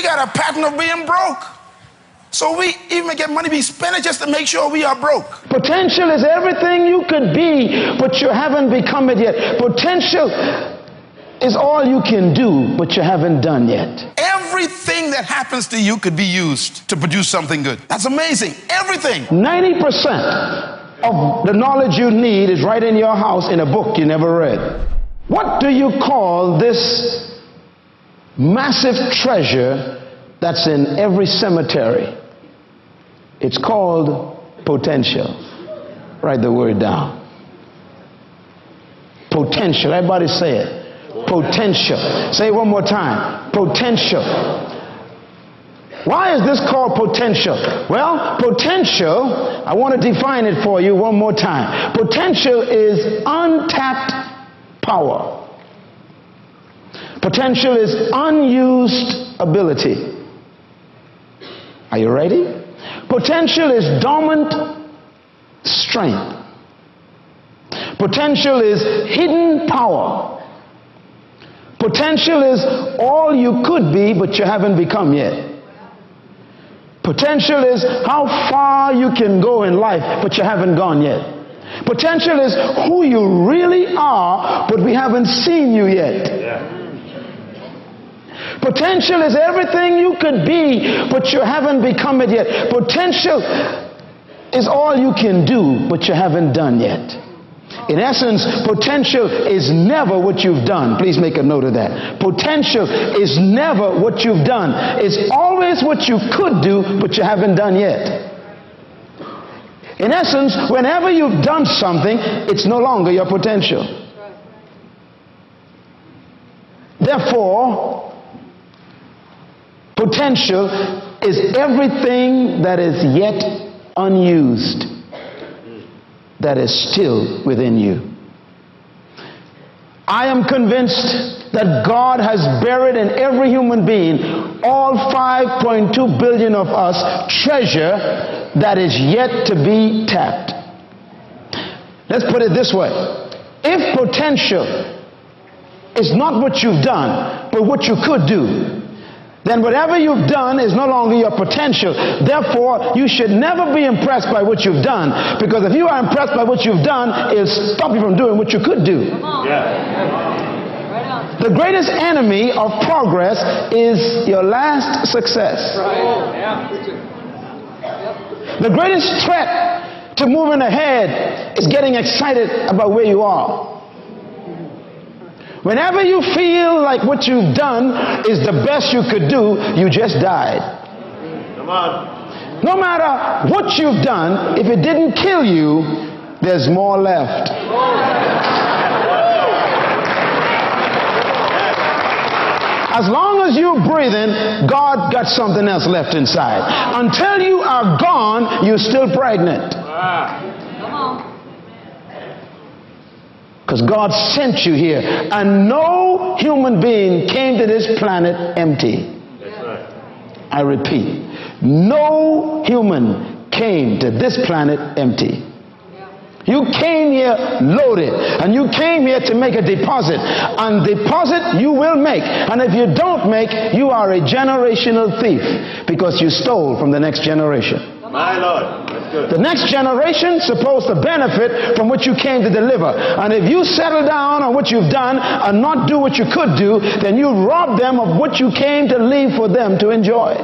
got a pattern of being broke. So we even get money, we spend it just to make sure we are broke. Potential is everything you could be, but you haven't become it yet. Potential is all you can do, but you haven't done yet. Everything that happens to you could be used to produce something good. That's amazing. Everything. 90% of the knowledge you need is right in your house in a book you never read. What do you call this massive treasure that's in every cemetery? It's called potential. Write the word down. Potential. Everybody say it. Potential. Say it one more time. Potential. Why is this called potential? Well, potential, I want to define it for you one more time. Potential is untapped power. Potential is unused ability. Are you ready? Potential is dormant strength. Potential is hidden power. Potential is all you could be, but you haven't become yet. Potential is how far you can go in life, but you haven't gone yet. Potential is who you really are, but we haven't seen you yet. Potential is everything you could be, but you haven't become it yet. Potential is all you can do, but you haven't done yet. In essence, potential is never what you've done. Please make a note of that. Potential is never what you've done. It's always what you could do, but you haven't done yet. In essence, whenever you've done something, it's no longer your potential. Therefore, potential is everything that is yet unused, that is still within you. I am convinced that God has buried in every human being, all 5.2 billion of us, treasure that is yet to be tapped. Let's put it this way. If potential is not what you've done, but what you could do, then whatever you've done is no longer your potential. Therefore, you should never be impressed by what you've done, because if you are impressed by what you've done, it'll stop you from doing what you could do. The greatest enemy of progress is your last success. The greatest threat to moving ahead is getting excited about where you are. Whenever you feel like what you've done is the best you could do, you just died. Come on. No matter what you've done, if it didn't kill you, there's more left. As long as you're breathing, God got something else left inside. Until you are gone, you're still pregnant. Because God sent you here, and no human being came to this planet empty. That's right. I repeat, no human came to this planet empty. You came here loaded, and you came here to make a deposit. And deposit you will make. And if you don't make, you are a generational thief, because you stole from the next generation. My Lord. That's good. The next generation is supposed to benefit from what you came to deliver. And if you settle down on what you've done and not do what you could do, then you rob them of what you came to leave for them to enjoy.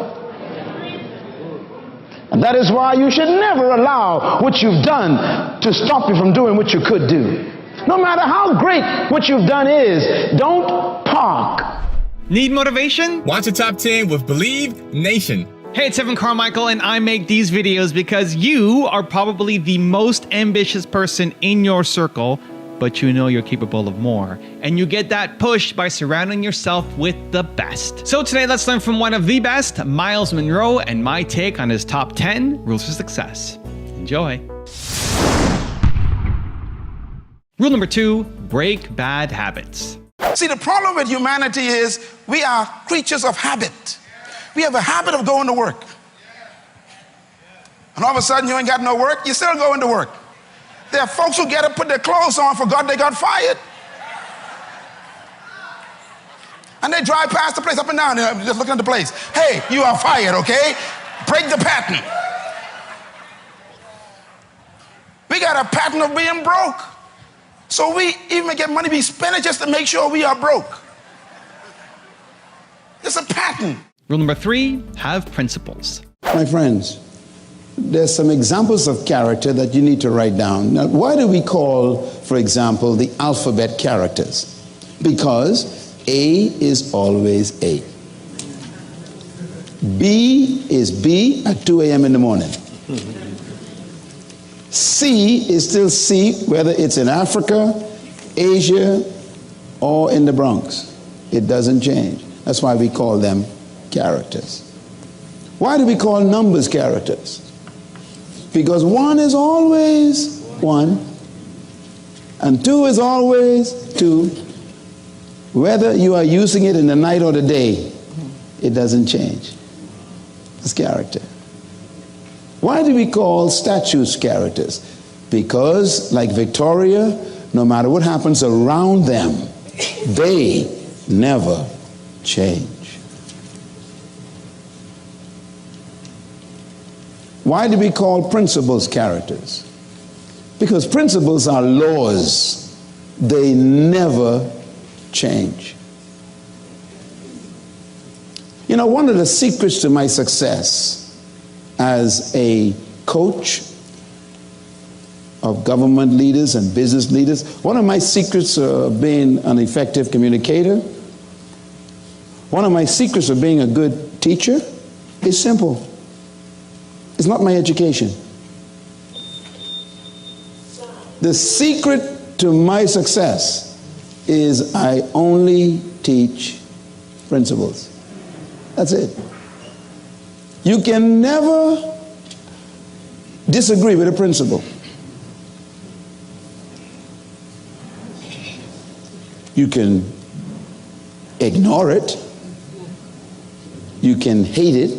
And that is why you should never allow what you've done to stop you from doing what you could do. No matter how great what you've done is, don't park. Need motivation? Watch the Top 10 with Believe Nation. Hey, it's Evan Carmichael, and I make these videos because you are probably the most ambitious person in your circle, but you know you're capable of more. And you get that push by surrounding yourself with the best. So today, let's learn from one of the best, Myles Munroe, and my take on his top 10 rules for success. Enjoy. Rule number 2, break bad habits. See, the problem with humanity is we are creatures of habit. We have a habit of going to work. And all of a sudden you ain't got no work, you're still going to work. There are folks who get up, put their clothes on, for God, they got fired. And they drive past the place up and down, just looking at the place. Hey, you are fired, okay? Break the pattern. We got a pattern of being broke. So we even get money, we spend it just to make sure we are broke. It's a pattern. Rule number 3, have principles. My friends, there's some examples of character that you need to write down. Now, why do we call, for example, the alphabet characters? Because A is always A. B is B at 2 a.m. in the morning. C is still C, whether it's in Africa, Asia, or in the Bronx. It doesn't change. That's why we call them characters. Why do we call numbers characters? Because 1 is always 1, and 2 is always 2. Whether you are using it in the night or the day, it doesn't change. It's character. Why do we call statues characters? Because, like Victoria, no matter what happens around them, they never change. Why do we call principles characters? Because principles are laws. They never change. You know, one of the secrets to my success as a coach of government leaders and business leaders, one of my secrets of being an effective communicator, one of my secrets of being a good teacher is simple. It's not my education. The secret to my success is I only teach principles. That's it. You can never disagree with a principle. You can ignore it. You can hate it.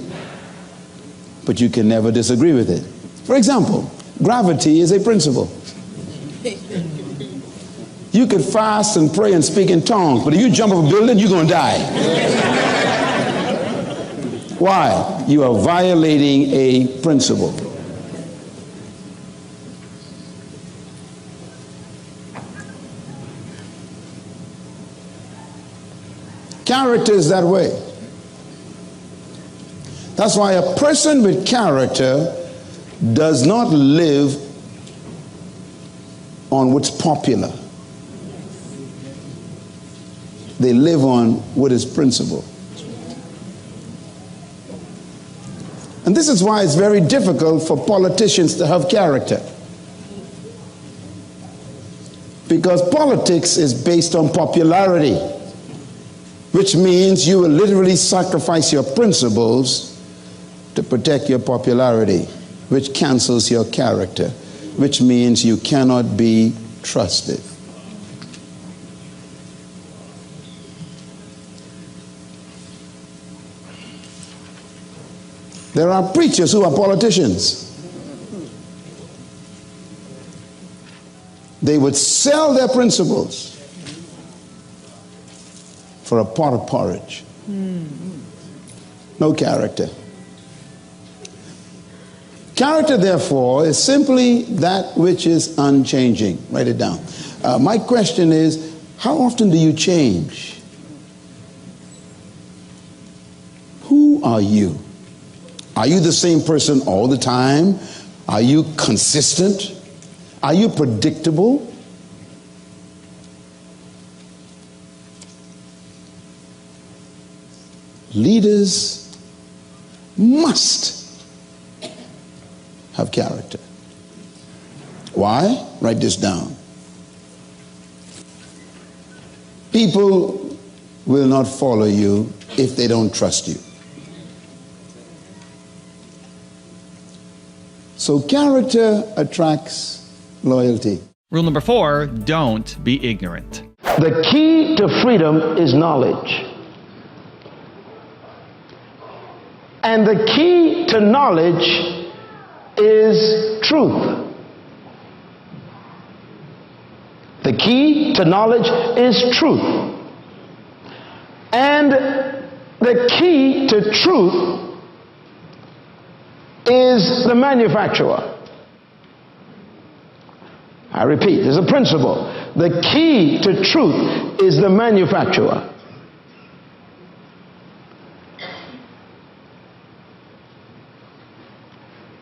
But you can never disagree with it. For example, gravity is a principle. You could fast and pray and speak in tongues, but if you jump off a building, you're going to die. Why? You are violating a principle. Character is that way. That's why a person with character does not live on what's popular. They live on what is principle. And this is why it's very difficult for politicians to have character. Because politics is based on popularity, which means you will literally sacrifice your principles to protect your popularity, which cancels your character, which means you cannot be trusted. There are preachers who are politicians. They would sell their principles for a pot of porridge. No character. Character, therefore, is simply that which is unchanging. Write it down. My question is, how often do you change? Who are you? Are you the same person all the time? Are you consistent? Are you predictable? Leaders must have character. Why? Write this down. People will not follow you if they don't trust you. So character attracts loyalty. Rule number 4, don't be ignorant. The key to freedom is knowledge. And the key to knowledge is truth. The key to knowledge is truth. And the key to truth is the manufacturer. I repeat, there's a principle. The key to truth is the manufacturer.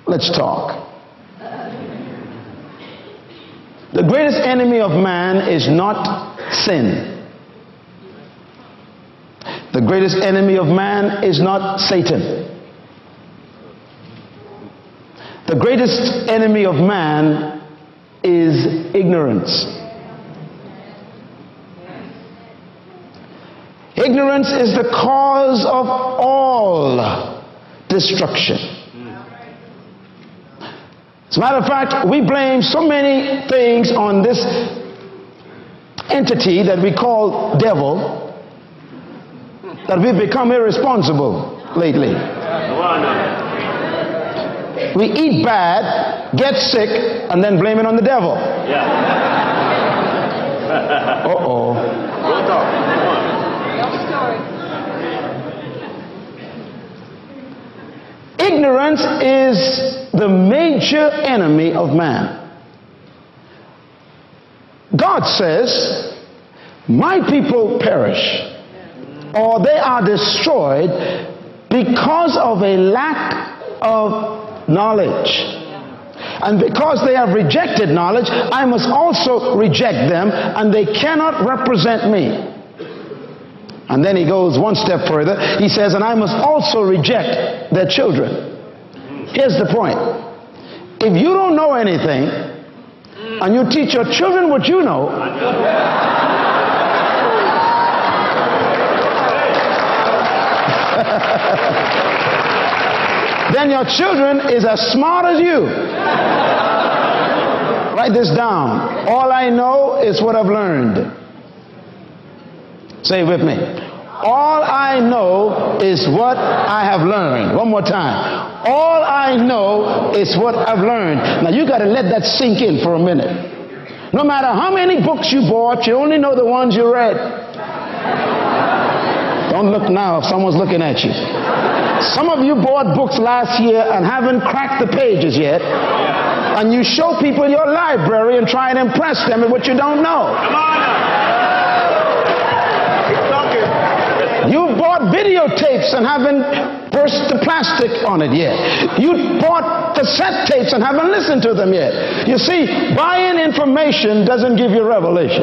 Let's talk. The greatest enemy of man is not sin. The greatest enemy of man is not Satan. The greatest enemy of man is ignorance. Ignorance is the cause of all destruction. As a matter of fact, we blame so many things on this entity that we call devil that we've become irresponsible lately. We eat bad, get sick, and then blame it on the devil. Uh-oh. Ignorance is the major enemy of man. God says, my people perish, or they are destroyed because of a lack of knowledge. And because they have rejected knowledge, I must also reject them, and they cannot represent me. And then he goes one step further. He says, and I must also reject their children. Here's the point. If you don't know anything, and you teach your children what you know, then your children is as smart as you. Write this down. All I know is what I've learned. Say it with me. All I know is what I have learned. One more time. All I know is what I've learned. Now you got to let that sink in for a minute. No matter how many books you bought, you only know the ones you read. Don't look now if someone's looking at you. Some of you bought books last year and haven't cracked the pages yet. And you show people your library and try and impress them with what you don't know. Come on now. You bought videotapes and haven't burst the plastic on it yet. You bought cassette tapes and haven't listened to them yet. You see, buying information doesn't give you revelation.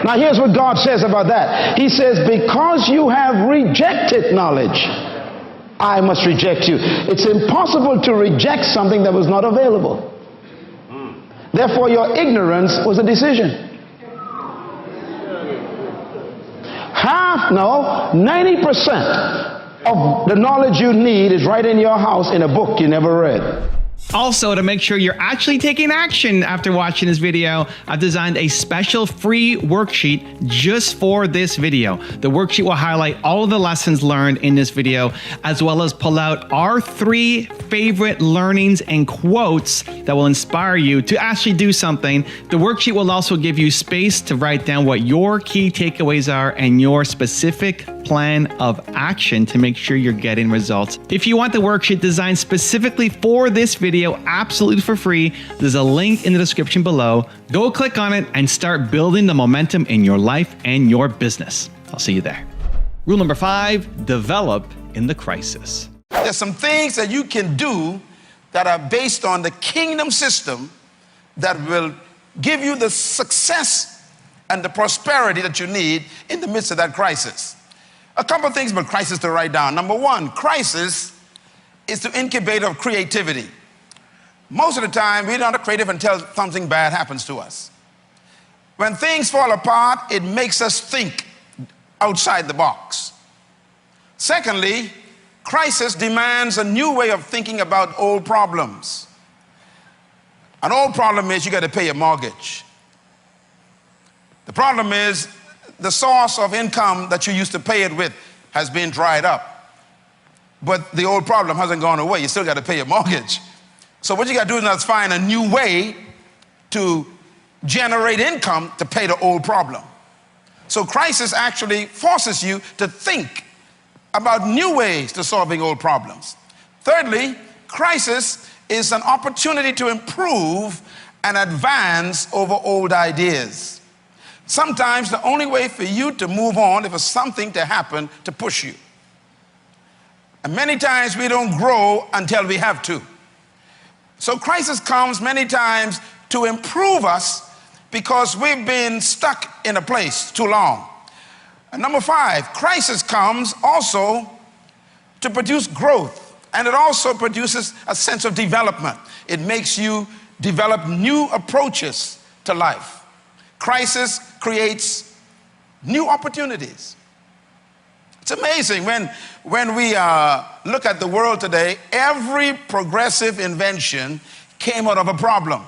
Now here's what God says about that. He says, because you have rejected knowledge, I must reject you. It's impossible to reject something that was not available. Therefore, your ignorance was a decision. 90% of the knowledge you need is right in your house in a book you never read. Also, to make sure you're actually taking action after watching this video, I've designed a special free worksheet just for this video. The worksheet will highlight all of the lessons learned in this video, as well as pull out our 3 favorite learnings and quotes that will inspire you to actually do something. The worksheet will also give you space to write down what your key takeaways are and your specific plan of action to make sure you're getting results. If you want the worksheet designed specifically for this video, absolutely for free, there's a link in the description below. Go click on it and start building the momentum in your life and your business. I'll see you there. Rule number 5, develop in the crisis. There's some things that you can do that are based on the kingdom system that will give you the success and the prosperity that you need in the midst of that crisis. A couple of things about crisis to write down. Number 1, crisis is the incubator of creativity. Most of the time, we're not creative until something bad happens to us. When things fall apart, it makes us think outside the box. Secondly, crisis demands a new way of thinking about old problems. An old problem is you got to pay a mortgage. The problem is the source of income that you used to pay it with has been dried up. But the old problem hasn't gone away. You still got to pay a mortgage. So what you got to do is find a new way to generate income to pay the old problem. So crisis actually forces you to think about new ways to solving old problems. Thirdly, crisis is an opportunity to improve and advance over old ideas. Sometimes the only way for you to move on is for something to happen to push you. And many times we don't grow until we have to. So crisis comes many times to improve us because we've been stuck in a place too long. And number 5, crisis comes also to produce growth, and it also produces a sense of development. It makes you develop new approaches to life. Crisis creates new opportunities. It's amazing when we look at the world today, every progressive invention came out of a problem.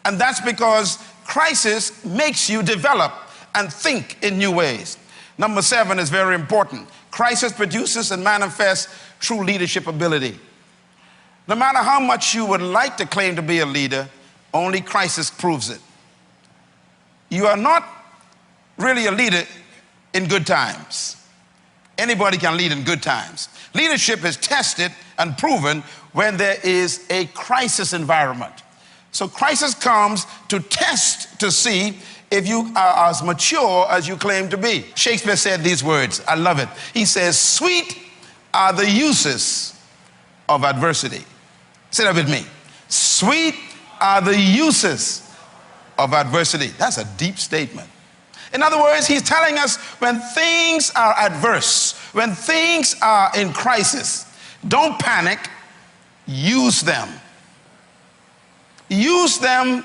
And that's because crisis makes you develop and think in new ways. Number 7 is very important. Crisis produces and manifests true leadership ability. No matter how much you would like to claim to be a leader, only crisis proves it. You are not really a leader in good times. Anybody can lead in good times. Leadership is tested and proven when there is a crisis environment. So crisis comes to test to see if you are as mature as you claim to be. Shakespeare said these words, I love it. He says, sweet are the uses of adversity. Say that with me. Sweet are the uses of adversity. That's a deep statement. In other words, he's telling us when things are adverse, when things are in crisis, don't panic, use them. Use them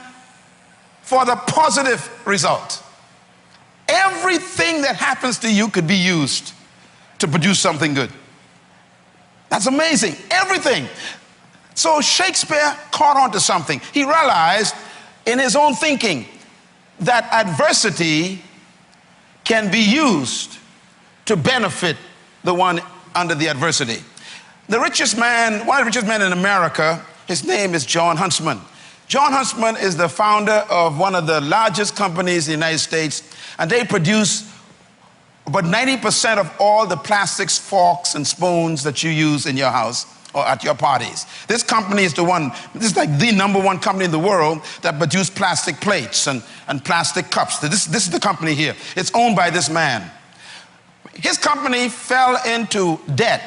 for the positive result. Everything that happens to you could be used to produce something good. That's amazing. Everything. So Shakespeare caught on to something. He realized in his own thinking that adversity can be used to benefit the one under the adversity. The richest man, one of the richest men in America, his name is John Huntsman. John Huntsman is the founder of one of the largest companies in the United States, and they produce about 90% of all the plastics, forks, and spoons that you use in your house or at your parties. This company is this is like the #1 company in the world that produces plastic plates and plastic cups. This is the company here. It's owned by this man. His company fell into debt,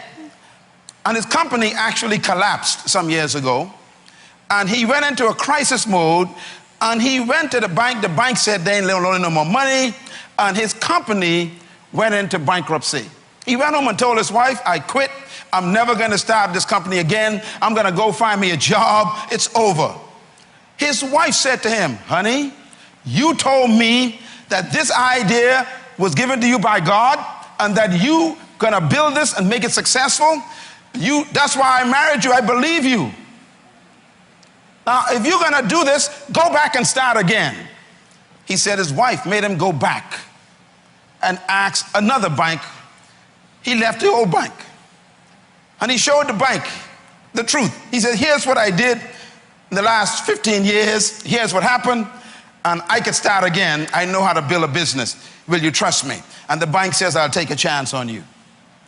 and his company actually collapsed some years ago. And he went into a crisis mode, and he went to the bank. The bank said they ain't loaning no more money, and his company went into bankruptcy. He went home and told his wife, I quit. I'm never going to start this company again. I'm going to go find me a job. It's over. His wife said to him, honey, you told me that this idea was given to you by God and that you going to build this and make it successful. That's why I married you. I believe you. Now, if you're going to do this, go back and start again. He said his wife made him go back and ask another bank. He left the old bank. And he showed the bank the truth. He said, here's what I did in the last 15 years. Here's what happened. And I could start again. I know how to build a business. Will you trust me? And the bank says, I'll take a chance on you.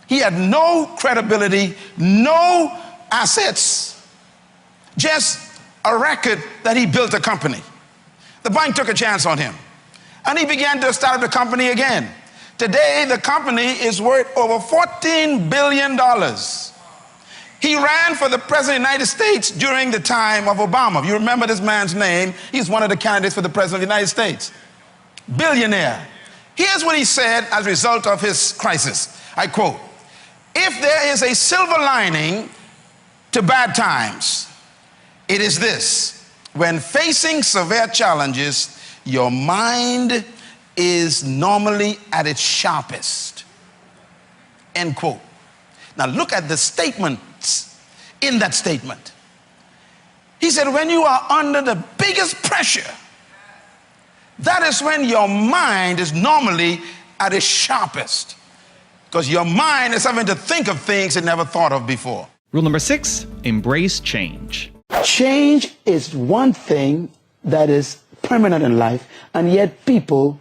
He had no credibility, no assets, just a record that he built a company. The bank took a chance on him. And he began to start the company again. Today, the company is worth over $14 billion. He ran for the president of the United States during the time of Obama. If you remember this man's name, he's one of the candidates for the president of the United States. Billionaire. Here's what he said as a result of his crisis. I quote, if there is a silver lining to bad times, it is this: when facing severe challenges, your mind is normally at its sharpest. End quote. Now look at the statements in that statement. He said, when you are under the biggest pressure, that is when your mind is normally at its sharpest. Because your mind is having to think of things it never thought of before. Rule number 6, embrace change. Change is one thing that is permanent in life, and yet people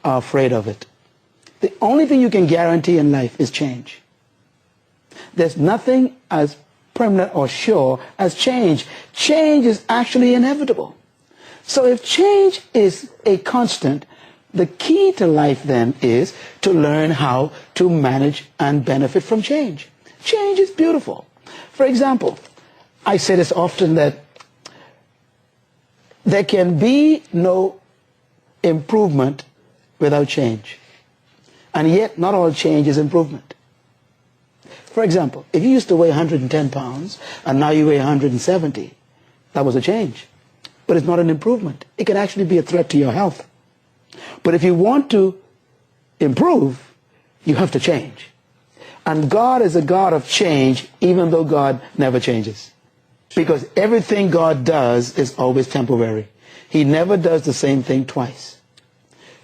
are afraid of it. The only thing you can guarantee in life is change. There's nothing as permanent or sure as change. Change is actually inevitable. So if change is a constant, the key to life then is to learn how to manage and benefit from change. Change is beautiful. For example, I say this often, that there can be no improvement without change. And yet, not all change is improvement. For example, if you used to weigh 110 pounds and now you weigh 170, that was a change. But it's not an improvement. It can actually be a threat to your health. But if you want to improve, you have to change. And God is a God of change, even though God never changes. Because everything God does is always temporary. He never does the same thing twice.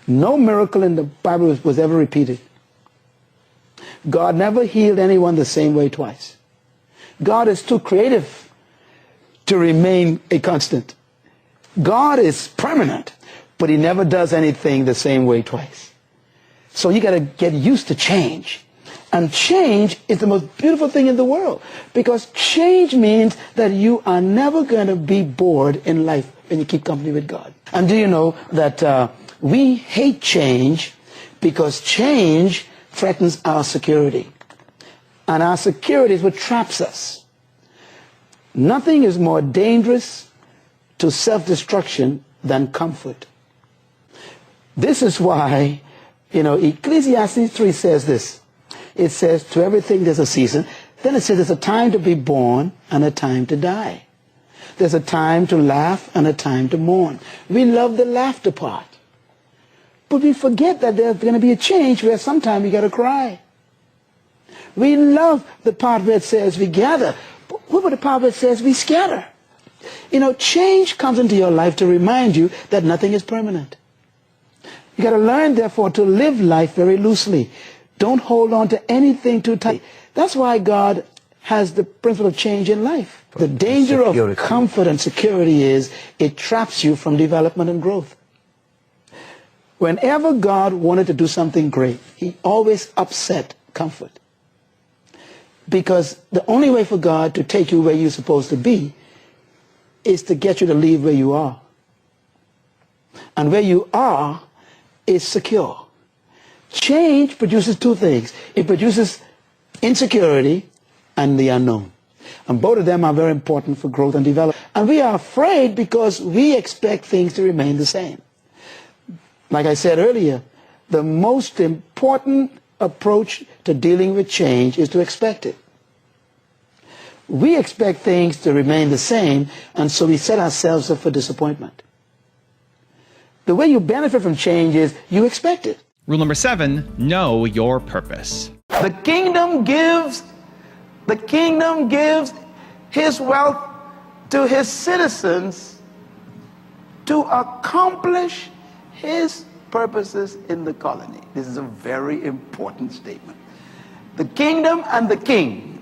No miracle in the Bible was ever repeated. God never healed anyone the same way twice. God is too creative to remain a constant. God is permanent, but he never does anything the same way twice. So you got to get used to change. And change is the most beautiful thing in the world, because change means that you are never going to be bored in life when you keep company with God. And do you know that we hate change because change threatens our security. And our security is what traps us. Nothing is more dangerous to self-destruction than comfort. This is why, Ecclesiastes 3 says this. It says, to everything there's a season. Then it says there's a time to be born and a time to die. There's a time to laugh and a time to mourn. We love the laughter part. But we forget that there's going to be a change where sometime we got to cry. We love the part where it says we gather. But what about the part where it says we scatter? Change comes into your life to remind you that nothing is permanent. You got to learn, therefore, to live life very loosely. Don't hold on to anything too tight. That's why God has the principle of change in life. The danger of comfort and security is it traps you from development and growth. Whenever God wanted to do something great, he always upset comfort. Because the only way for God to take you where you're supposed to be is to get you to leave where you are. And where you are is secure. Change produces two things. It produces insecurity and the unknown. And both of them are very important for growth and development. And we are afraid because we expect things to remain the same. Like I said earlier, the most important approach to dealing with change is to expect it. We expect things to remain the same, and so we set ourselves up for disappointment. The way you benefit from change is you expect it. Rule number 7, know your purpose. The kingdom gives his wealth to his citizens to accomplish his purposes in the colony. This is a very important statement. The kingdom and the king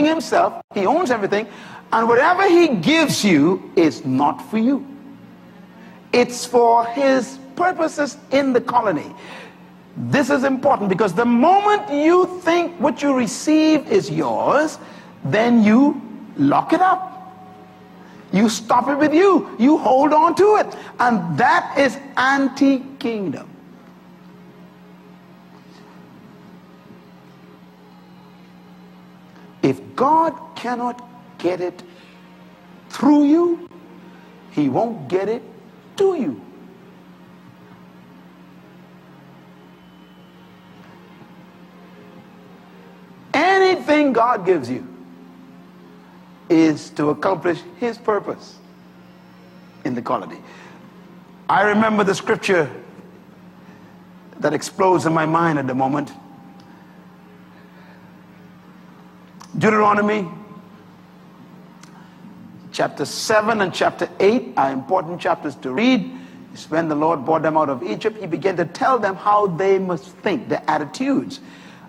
himself, he owns everything, and whatever he gives you is not for you. It's for his purposes in the colony. This is important because the moment you think what you receive is yours, then you lock it up. You stop it with you. You hold on to it. And that is anti-kingdom. If God cannot get it through you, he won't get it to you. Anything God gives you is to accomplish his purpose in the colony. I remember the scripture that explodes in my mind at the moment. Deuteronomy chapter 7 and chapter 8 are important chapters to read. It's when the Lord brought them out of Egypt. He began to tell them how they must think, their attitudes.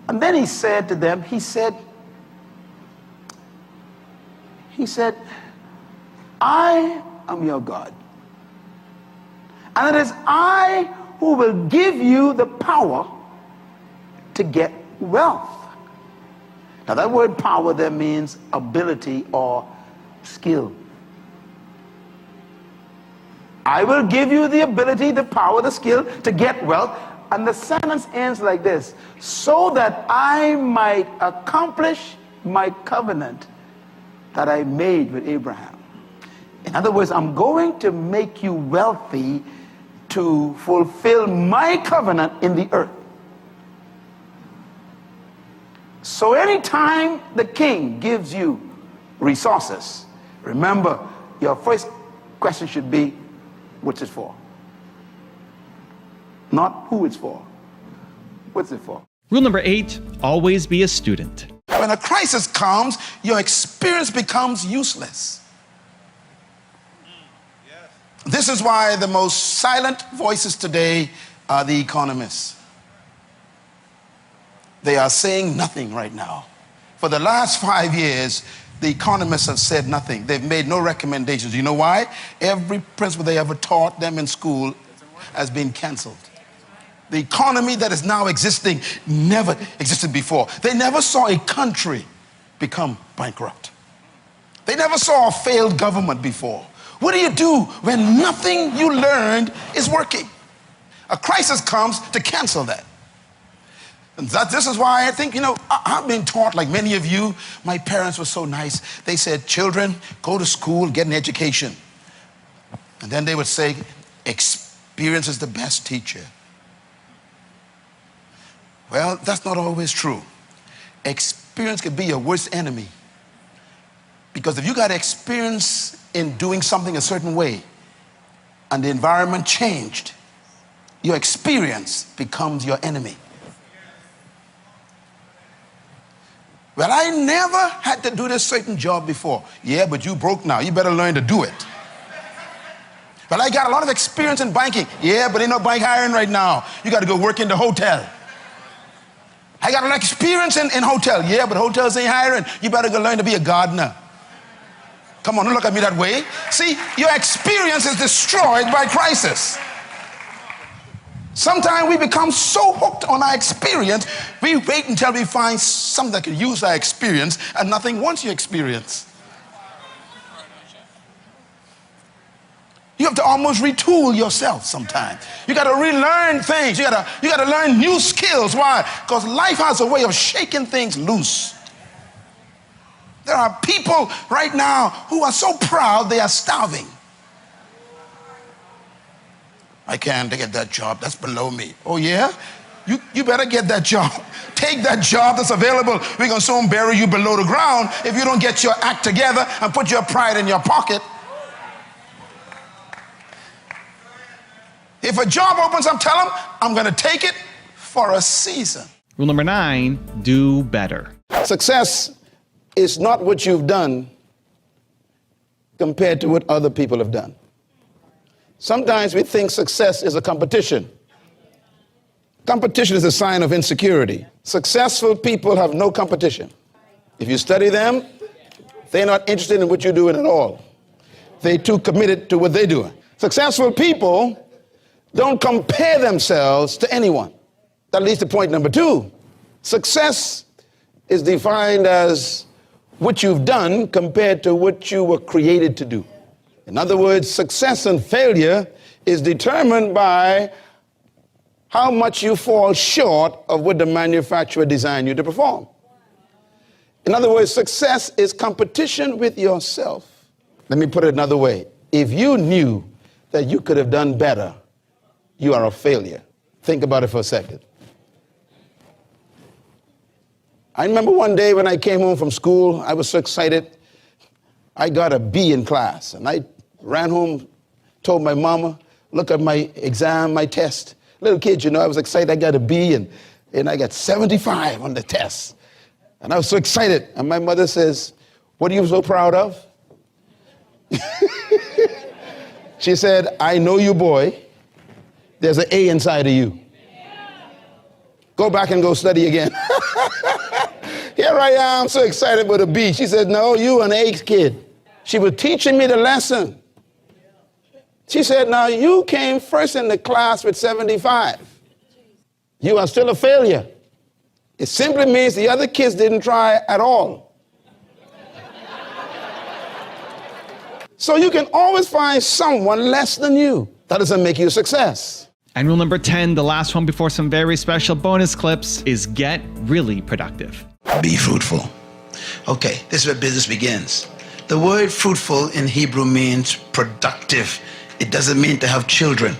And then he said to them, he said, I am your God. And it is I who will give you the power to get wealth. Now that word power there means ability or skill. I will give you the ability, the power, the skill to get wealth. And the sentence ends like this: so that I might accomplish my covenant that I made with Abraham. In other words, I'm going to make you wealthy to fulfill my covenant in the earth. So anytime the king gives you resources, remember, your first question should be, what's it for? Not who it's for. What's it for? Rule number 8, always be a student. When a crisis comes, your experience becomes useless. This is why the most silent voices today are the economists. They are saying nothing right now. For the last 5 years, the economists have said nothing. They've made no recommendations. You know why? Every principle they ever taught them in school has been canceled. The economy that is now existing never existed before. They never saw a country become bankrupt. They never saw a failed government before. What do you do when nothing you learned is working? A crisis comes to cancel that. And this is why I think, I've been taught, like many of you, my parents were so nice. They said, children, go to school, get an education. And then they would say, experience is the best teacher. Well, that's not always true. Experience could be your worst enemy. Because if you got experience in doing something a certain way and the environment changed, your experience becomes your enemy. Well, I never had to do this certain job before. Yeah, but you broke now. You better learn to do it. Well, I got a lot of experience in banking. Yeah, but ain't no bank hiring right now. You got to go work in the hotel. I got a lot of experience in hotel. Yeah, but hotels ain't hiring. You better go learn to be a gardener. Come on, don't look at me that way. See, your experience is destroyed by crisis. Sometimes we become so hooked on our experience, we wait until we find something that can use our experience, and nothing wants your experience. You have to almost retool yourself sometimes. You got to relearn things. You got to learn new skills. Why? Because life has a way of shaking things loose. There are people right now who are so proud they are starving. I can't get that job. That's below me. Oh, yeah? You better get that job. Take that job that's available. We're going to soon bury you below the ground if you don't get your act together and put your pride in your pocket. If a job opens up, tell them, I'm going to take it for a season. Rule number 9, do better. Success is not what you've done compared to what other people have done. Sometimes we think success is a competition. Competition is a sign of insecurity. Successful people have no competition. If you study them, they're not interested in what you're doing at all. They're too committed to what they're doing. Successful people don't compare themselves to anyone. That leads to point number 2. Success is defined as what you've done compared to what you were created to do. In other words, success and failure is determined by how much you fall short of what the manufacturer designed you to perform. In other words, success is competition with yourself. Let me put it another way. If you knew that you could have done better, you are a failure. Think about it for a second. I remember one day when I came home from school, I was so excited. I got a B in class, and I ran home, told my mama, look at my exam, my test. Little kid, I was excited. I got a B, and I got 75 on the test. And I was so excited. And my mother says, what are you so proud of? She said, I know you, boy. There's an A inside of you. Go back and go study again. Here I am, so excited with a B. She said, no, you an A kid. She was teaching me the lesson. She said, now you came first in the class with 75. You are still a failure. It simply means the other kids didn't try at all. So you can always find someone less than you. That doesn't make you a success. And rule number 10, the last one before some very special bonus clips, is get really productive. Be fruitful. Okay, this is where business begins. The word fruitful in Hebrew means productive. It doesn't mean to have children.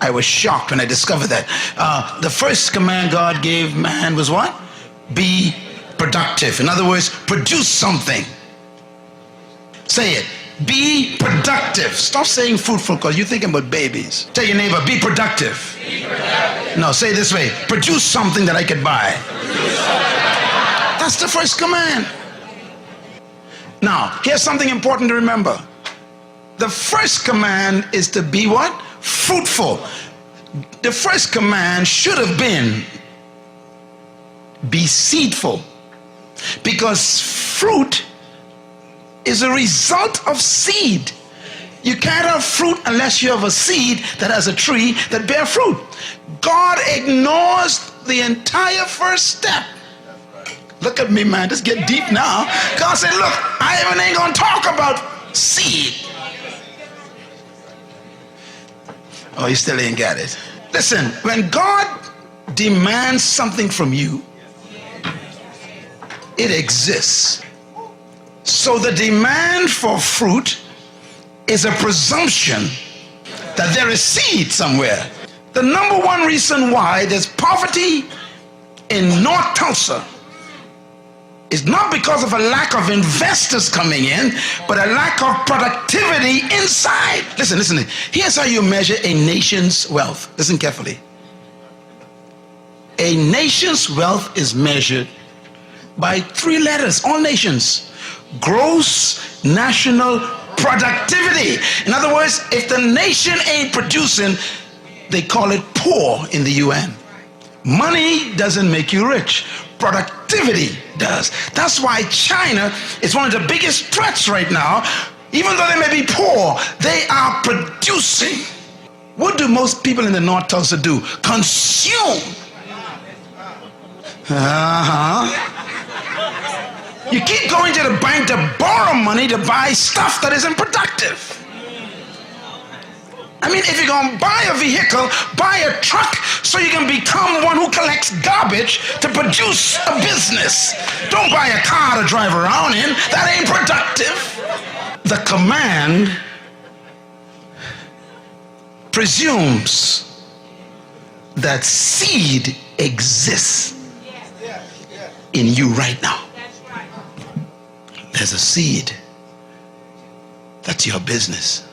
I was shocked when I discovered that. The first command God gave man was what? Be productive. In other words, produce something. Say it. Be productive. Stop saying fruitful because you're thinking about babies. Tell your neighbor, be productive. Be productive. No, say it this way. Produce something that I could buy. That's the first command. Now, here's something important to remember. The first command is to be what? Fruitful. The first command should have been be seedful, because fruit is a result of seed. You can't have fruit unless you have a seed that has a tree that bear fruit. God ignores the entire first step. Look at me, man, just get deep now. God said, look, I even ain't gonna talk about seed. Oh, you still ain't got it. Listen, when God demands something from you, it exists. So the demand for fruit is a presumption that there is seed somewhere. The number one reason why there's poverty in North Tulsa is not because of a lack of investors coming in, but a lack of productivity inside. Listen. Here's how you measure a nation's wealth. Listen carefully. A nation's wealth is measured by 3 letters, all nations. Gross national productivity. In other words, if the nation ain't producing, they call it poor in the UN. Money doesn't make you rich. Productivity does. That's why China is one of the biggest threats right now. Even though they may be poor, they are producing. What do most people in the North Tulsa do? Consume. You keep going to the bank to borrow money to buy stuff that isn't productive. I mean, if you're going to buy a vehicle, buy a truck so you can become one who collects garbage to produce a business. Don't buy a car to drive around in. That ain't productive. The command presumes that seed exists in you right now. There's a seed. That's your business.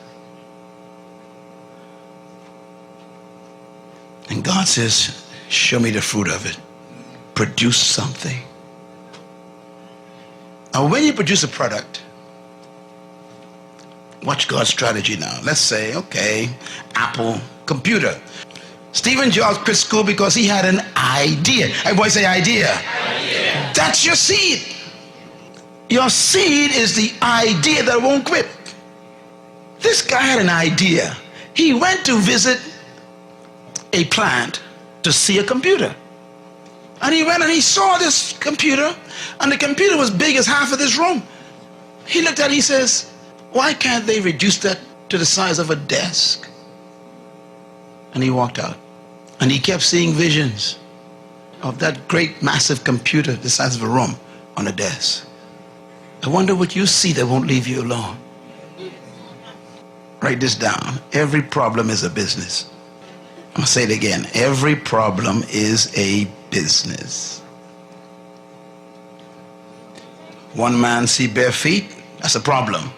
And God says, show me the fruit of it. Produce something. Now, when you produce a product, watch God's strategy now. Let's say, okay, Apple computer. Stephen Jobs quit school because he had an idea. Everybody say idea. That's your seed. Your seed is the idea that won't quit. This guy had an idea. He went to visit a plant to see a computer. And he went and he saw this computer, and the computer was big as half of this room. He looked at it, he says, why can't they reduce that to the size of a desk? And he walked out. And he kept seeing visions of that great massive computer the size of a room on a desk. I wonder what you see that won't leave you alone. Write this down. Every problem is a business. I'm going to say it again. Every problem is a business. One man see bare feet, that's a problem.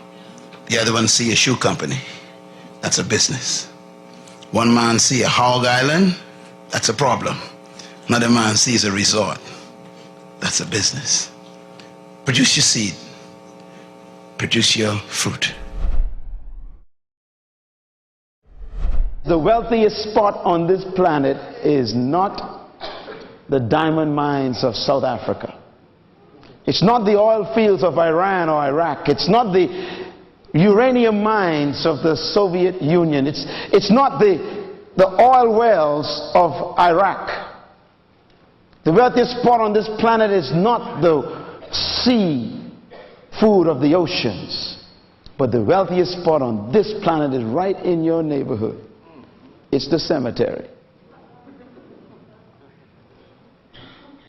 The other one see a shoe company, that's a business. One man see a hog island, that's a problem. Another man sees a resort, that's a business. Produce your seed. Produce your fruit. The wealthiest spot on this planet is not the diamond mines of South Africa. It's not the oil fields of Iran or Iraq. It's not the uranium mines of the Soviet Union. It's not the oil wells of Iraq. The wealthiest spot on this planet is not the sea food of the oceans, but the wealthiest spot on this planet is right in your neighborhood. It's the cemetery.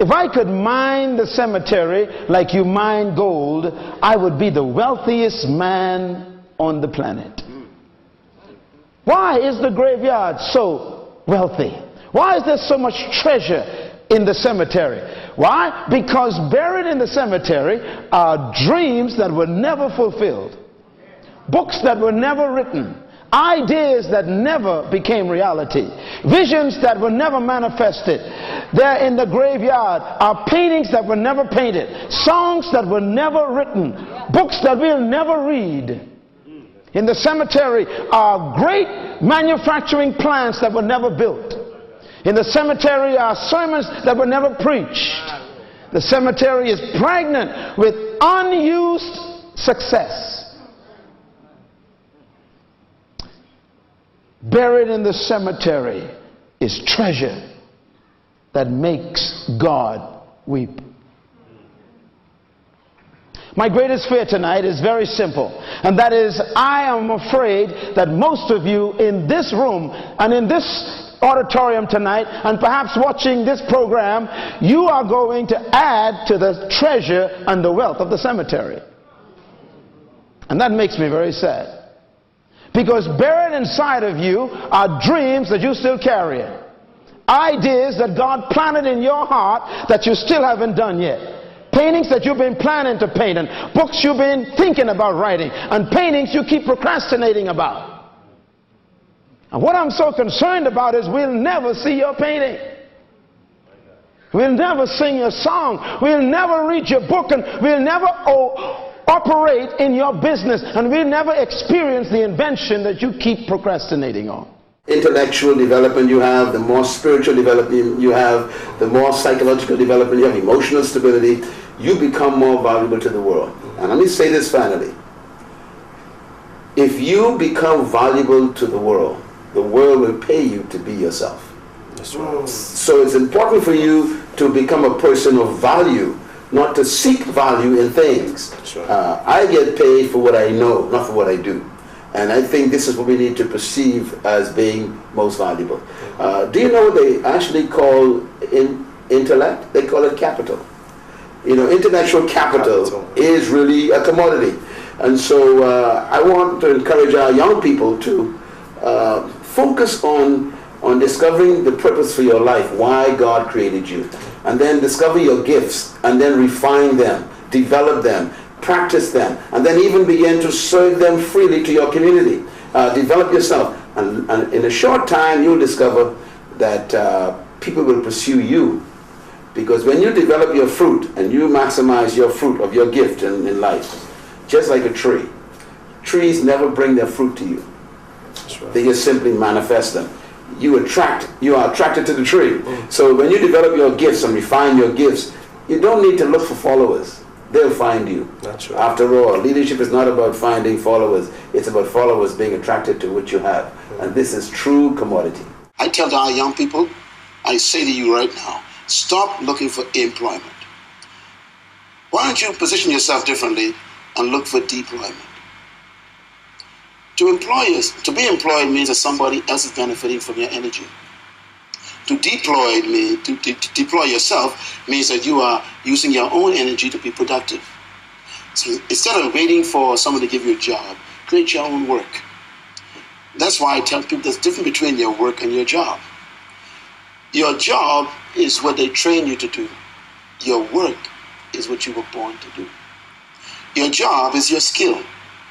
If I could mine the cemetery like you mine gold, I would be the wealthiest man on the planet. Why is the graveyard so wealthy? Why is there so much treasure in the cemetery? Why? Because buried in the cemetery are dreams that were never fulfilled, books that were never written, ideas that never became reality, visions that were never manifested. There in the graveyard are paintings that were never painted, songs that were never written, books that we'll never read. In the cemetery are great manufacturing plants that were never built. In the cemetery are sermons that were never preached. The cemetery is pregnant with unused success. Buried in the cemetery is treasure that makes God weep. My greatest fear tonight is very simple, and that is I am afraid that most of you in this room and in this auditorium tonight, and perhaps watching this program, you are going to add to the treasure and the wealth of the cemetery. And that makes me very sad. Because buried inside of you are dreams that you still carry, ideas that God planted in your heart that you still haven't done yet, paintings that you've been planning to paint, and books you've been thinking about writing, and paintings you keep procrastinating about. And what I'm so concerned about is we'll never see your painting. We'll never sing your song. We'll never read your book, and we'll never operate in your business, and we'll never experience the invention that you keep procrastinating on. Intellectual development you have, the more spiritual development you have, the more psychological development you have, emotional stability, you become more valuable to the world. And let me say this finally. If you become valuable to the world will pay you to be yourself. That's right. So it's important for you to become a person of value, not to seek value in things. That's right. I get paid for what I know, not for what I do. And I think this is what we need to perceive as being most valuable. Do you know what they actually call intellect? They call it capital. You know, intellectual capital is really a commodity. And so I want to encourage our young people to focus on discovering the purpose for your life, why God created you. And then discover your gifts, and then refine them, develop them, practice them, and then even begin to serve them freely to your community. Develop yourself, and in a short time you'll discover that people will pursue you, because when you develop your fruit and you maximize your fruit of your gift in life, just like a tree, trees never bring their fruit to you. That's right. They just simply manifest them. You are attracted to the tree. So when you develop your gifts and refine your gifts, you don't need to look for followers. They'll find you. That's right. After all, leadership is not about finding followers. It's about followers being attracted to what you have. And this is true commodity. I tell our young people, I say to you right now, stop looking for employment. Why don't you position yourself differently and look for deployment? To be employed means that somebody else is benefiting from your energy. To deploy yourself means that you are using your own energy to be productive. So instead of waiting for someone to give you a job, create your own work. That's why I tell people there's a difference between your work and your job. Your job is what they train you to do. Your work is what you were born to do. Your job is your skill,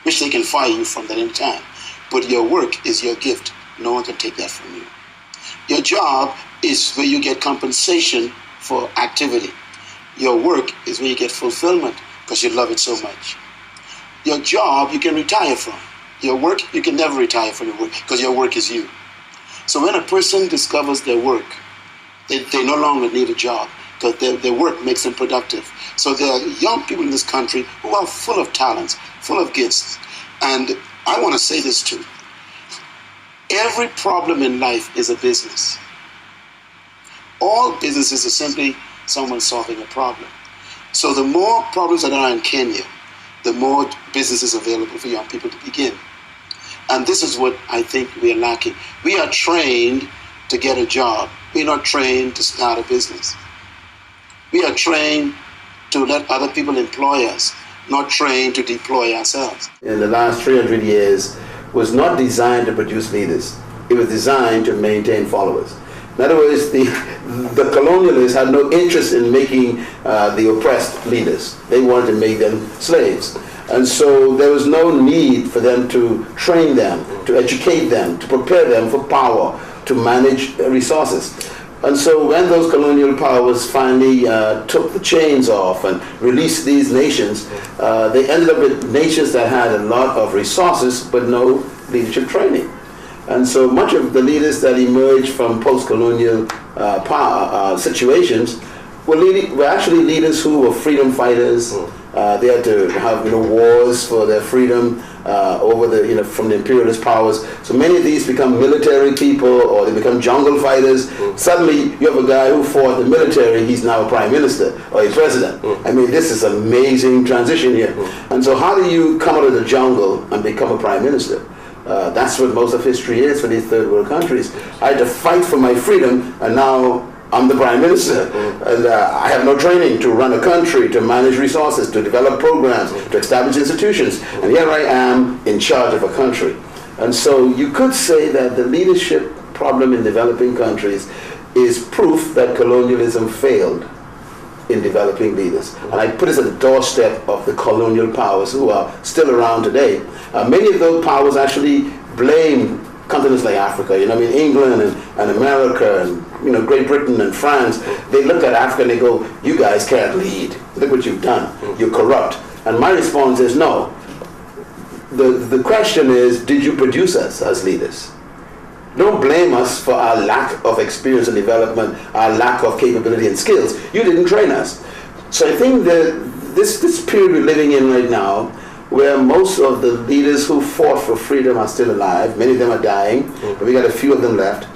which they can fire you from at any time. But your work is your gift. No one can take that from you. Your job is where you get compensation for activity. Your work is where you get fulfillment because you love it so much. Your job you can retire from. Your work, you can never retire from your work because your work is you. So when a person discovers their work, they no longer need a job because their work makes them productive. So there are young people in this country who are full of talents, full of gifts. And I want to say this too. Every problem in life is a business. All businesses are simply someone solving a problem. So the more problems that are in Kenya, the more businesses available for young people to begin. And this is what I think we are lacking. We are trained to get a job. We're not trained to start a business. We are trained to let other people employ us, not trained to deploy ourselves. In the last 300 years was not designed to produce leaders. It was designed to maintain followers. In other words, the colonialists had no interest in making the oppressed leaders. They wanted to make them slaves. And so there was no need for them to train them, to educate them, to prepare them for power, to manage resources. And so when those colonial powers finally took the chains off and released these nations, they ended up with nations that had a lot of resources but no leadership training. And so much of the leaders that emerged from post-colonial situations were actually leaders who were freedom fighters. They had to have wars for their freedom over the from the imperialist powers. So many of these become military people, or they become jungle fighters. Suddenly you have a guy who fought the military, he's now a prime minister or a president. I mean, this is an amazing transition here. And so how do you come out of the jungle and become a prime minister? That's what most of history is for these third world countries. I had to fight for my freedom, and now I'm the prime minister. And I have no training to run a country, to manage resources, to develop programs, to establish institutions. And here I am in charge of a country. And so you could say that the leadership problem in developing countries is proof that colonialism failed in developing leaders. And I put this at the doorstep of the colonial powers who are still around today. Many of those powers actually blame continents like Africa, England and America and Great Britain and France. They look at Africa and they go, you guys can't lead. Look what you've done. You're corrupt. And my response is no. The question is, did you produce us as leaders? Don't blame us for our lack of experience and development, our lack of capability and skills. You didn't train us. So I think that this period we're living in right now, where most of the leaders who fought for freedom are still alive, many of them are dying, but we got a few of them left.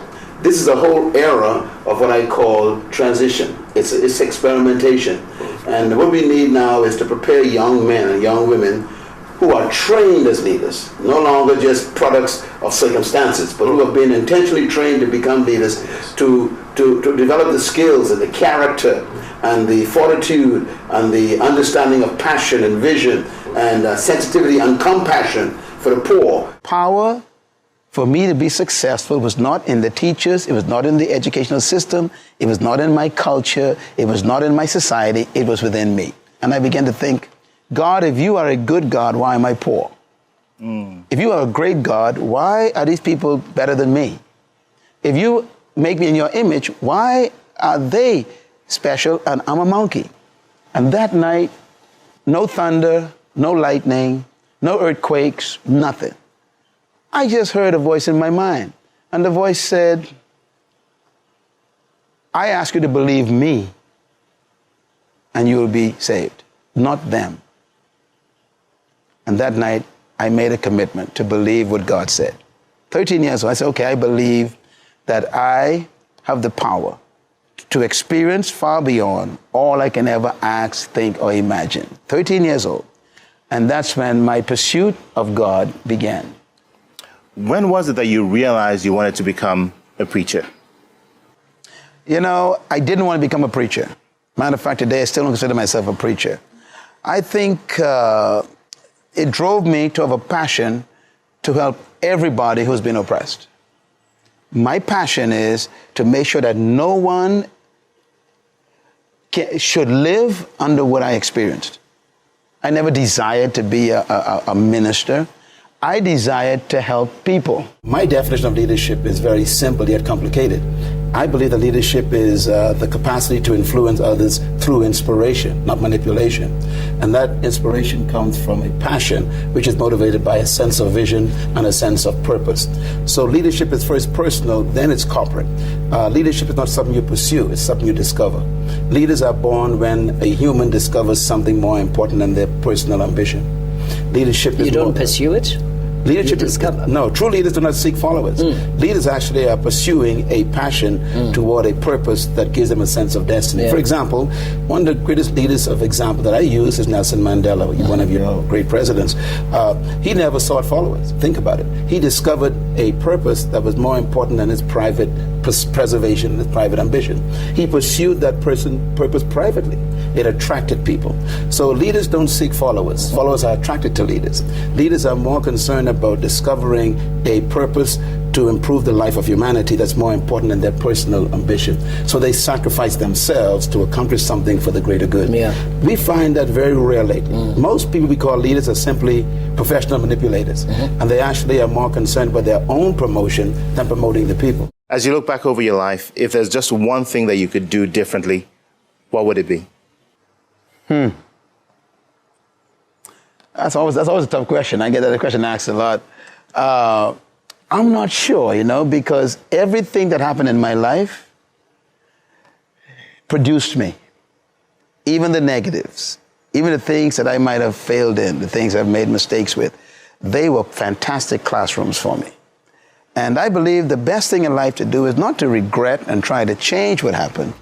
This is a whole era of what I call transition. It's experimentation. And what we need now is to prepare young men and young women who are trained as leaders, no longer just products of circumstances, but who have been intentionally trained to become leaders, to develop the skills and the character and the fortitude and the understanding of passion and vision and sensitivity and compassion for the poor. Power for me to be successful was not in the teachers, it was not in the educational system, it was not in my culture, it was not in my society, it was within me. And I began to think, God, if you are a good God, why am I poor? If you are a great God, why are these people better than me? If you make me in your image, why are they special and I'm a monkey? And that night, no thunder, no lightning, no earthquakes, nothing. I just heard a voice in my mind. And the voice said, I ask you to believe me and you will be saved, not them. And that night, I made a commitment to believe what God said. 13 years old, I said, okay, I believe that I have the power to experience far beyond all I can ever ask, think, or imagine. 13 years old. And that's when my pursuit of God began. When was it that you realized you wanted to become a preacher? I didn't want to become a preacher. Matter of fact, today I still don't consider myself a preacher. I think it drove me to have a passion to help everybody who's been oppressed. My passion is to make sure that no one should live under what I experienced. I never desired to be a minister. I desired to help people. My definition of leadership is very simple yet complicated. I believe that leadership is the capacity to influence others through inspiration, not manipulation. And that inspiration comes from a passion which is motivated by a sense of vision and a sense of purpose. So leadership is first personal, then it's corporate. Leadership is not something you pursue, it's something you discover. Leaders are born when a human discovers something more important than their personal ambition. Leadership is You don't pursue it? Leadership You is discover. no. True leaders do not seek followers. Leaders actually are pursuing a passion toward a purpose that gives them a sense of destiny. Yeah. For example, one of the greatest leaders of example that I use is Nelson Mandela, one of your great presidents. He never sought followers. Think about it. He discovered a purpose that was more important than his private preservation, his private ambition. He pursued that purpose privately. It attracted people. So leaders don't seek followers. Followers are attracted to leaders. Leaders are more concerned about discovering a purpose to improve the life of humanity that's more important than their personal ambition. So they sacrifice themselves to accomplish something for the greater good. Yeah. We find that very rare lately. Most people we call leaders are simply professional manipulators, and they actually are more concerned with their own promotion than promoting the people. As you look back over your life, if there's just one thing that you could do differently, what would it be? That's always a tough question. I get that question asked a lot. I'm not sure, because everything that happened in my life produced me. Even the negatives, even the things that I might have failed in, the things I've made mistakes with, they were fantastic classrooms for me. And I believe the best thing in life to do is not to regret and try to change what happened,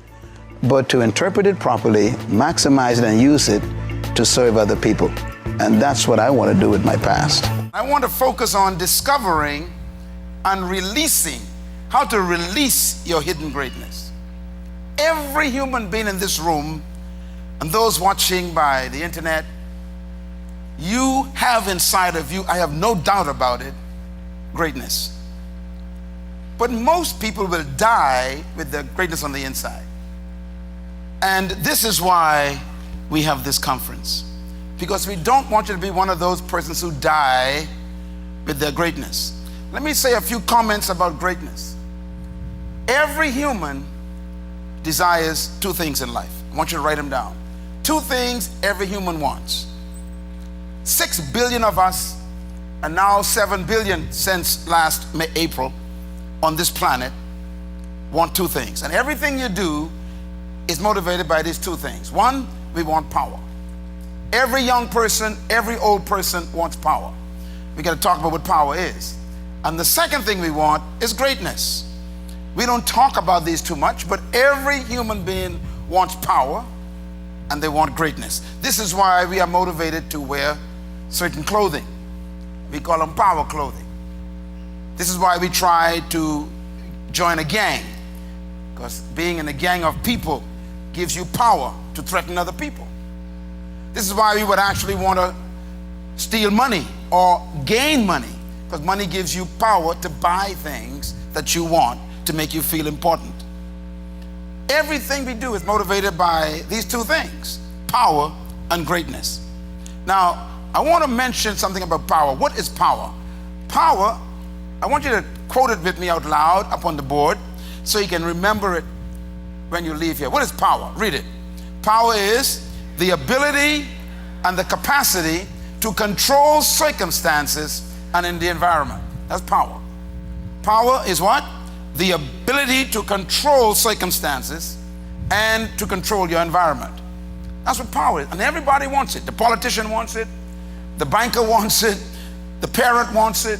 but to interpret it properly, maximize it, and use it to serve other people. And that's what I want to do with my past. I want to focus on discovering and releasing, how to release your hidden greatness. Every human being in this room and those watching by the internet, you have inside of you, I have no doubt about it, greatness. But most people will die with their greatness on the inside. And this is why we have this conference. Because we don't want you to be one of those persons who die with their greatness. Let me say a few comments about greatness. Every human desires two things in life. I want you to write them down. Two things every human wants. 6 billion of us, and now 7 billion since last April on this planet, want two things. And everything you do is motivated by these two things. One, we want power. Every young person, every old person wants power. We got to talk about what power is. And the second thing we want is greatness. We don't talk about these too much, but every human being wants power and they want greatness. This is why we are motivated to wear certain clothing. We call them power clothing. This is why we try to join a gang, because being in a gang of people gives you power to threaten other people. This is why we would actually want to steal money or gain money, because money gives you power to buy things that you want to make you feel important. Everything we do is motivated by these two things, power and greatness. Now, I want to mention something about power. What is power? Power, I want you to quote it with me out loud up on the board so you can remember it when you leave here. What is power? Read it. Power is the ability and the capacity to control circumstances and in the environment. That's power. Power is what? The ability to control circumstances and to control your environment. That's what power is. And everybody wants it. The politician wants it. The banker wants it. The parent wants it.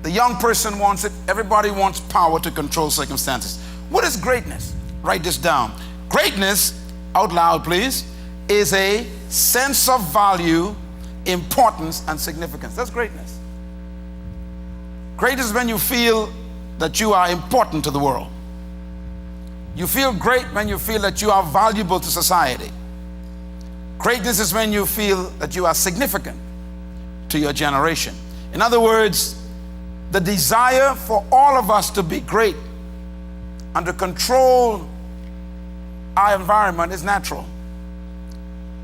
The young person wants it. Everybody wants power to control circumstances. What is greatness? Write this down. Greatness, out loud please, is a sense of value, importance, and significance. That's greatness. Greatness is when you feel that you are important to the world. You feel great when you feel that you are valuable to society. Greatness is when you feel that you are significant to your generation. In other words, the desire for all of us to be great and to control our environment is natural.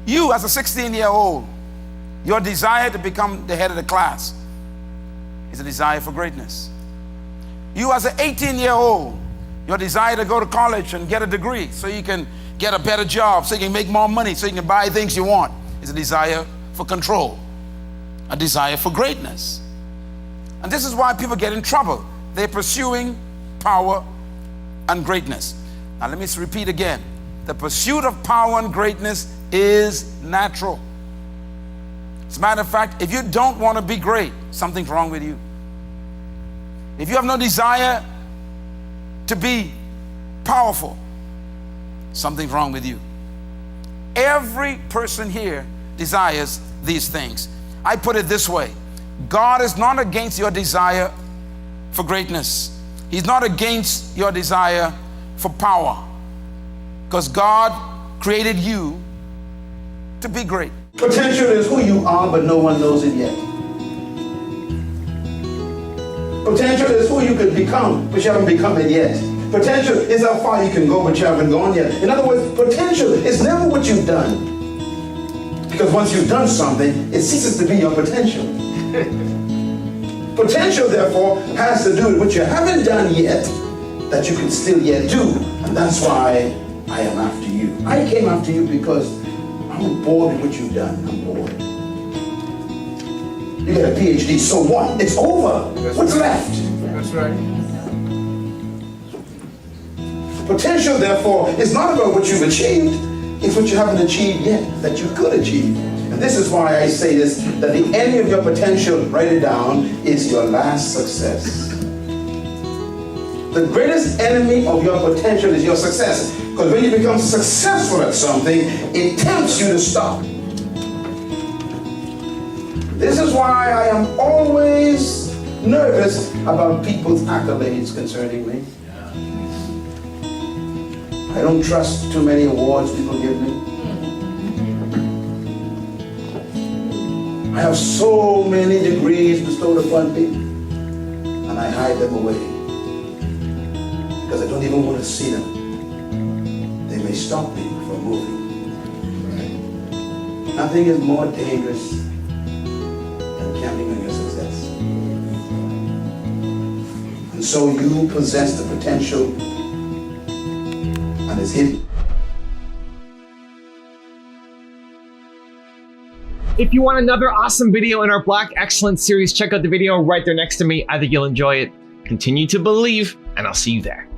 You, as a 16-year-old, your desire to become the head of the class is a desire for greatness. You, as an 18-year-old, your desire to go to college and get a degree so you can get a better job, so you can make more money, so you can buy things you want, is a desire for control, a desire for greatness. And this is why people get in trouble. They're pursuing power and greatness. Now let me repeat again. The pursuit of power and greatness is natural. As a matter of fact, if you don't want to be great, something's wrong with you. If you have no desire to be powerful, something's wrong with you. Every person here desires these things. I put it this way: God is not against your desire for greatness. He's not against your desire for power, because God created you to be great. Potential is who you are, but no one knows it yet. Potential is who you could become, but you haven't become it yet. Potential is how far you can go, but you haven't gone yet. In other words, potential is never what you've done. Because once you've done something, it ceases to be your potential. Potential, therefore, has to do with what you haven't done yet, that you can still yet do. And that's why I am after you. I came after you because I'm bored with what you've done. I'm bored. You get a PhD, so what? It's over. What's left? That's right. Potential, therefore, is not about what you've achieved. It's what you haven't achieved yet that you could achieve. And this is why I say this, that the enemy of your potential, write it down, is your last success. The greatest enemy of your potential is your success. Because when you become successful at something, it tempts you to stop. This is why I am always nervous about people's accolades concerning me. I don't trust too many awards people give me. I have so many degrees bestowed upon people, and I hide them away because I don't even want to see them. They may stop me from moving. Nothing is more dangerous than counting on your success. And so you possess the potential, and it's hidden. If you want another awesome video in our Black Excellence series, check out the video right there next to me. I think you'll enjoy it. Continue to believe, and I'll see you there.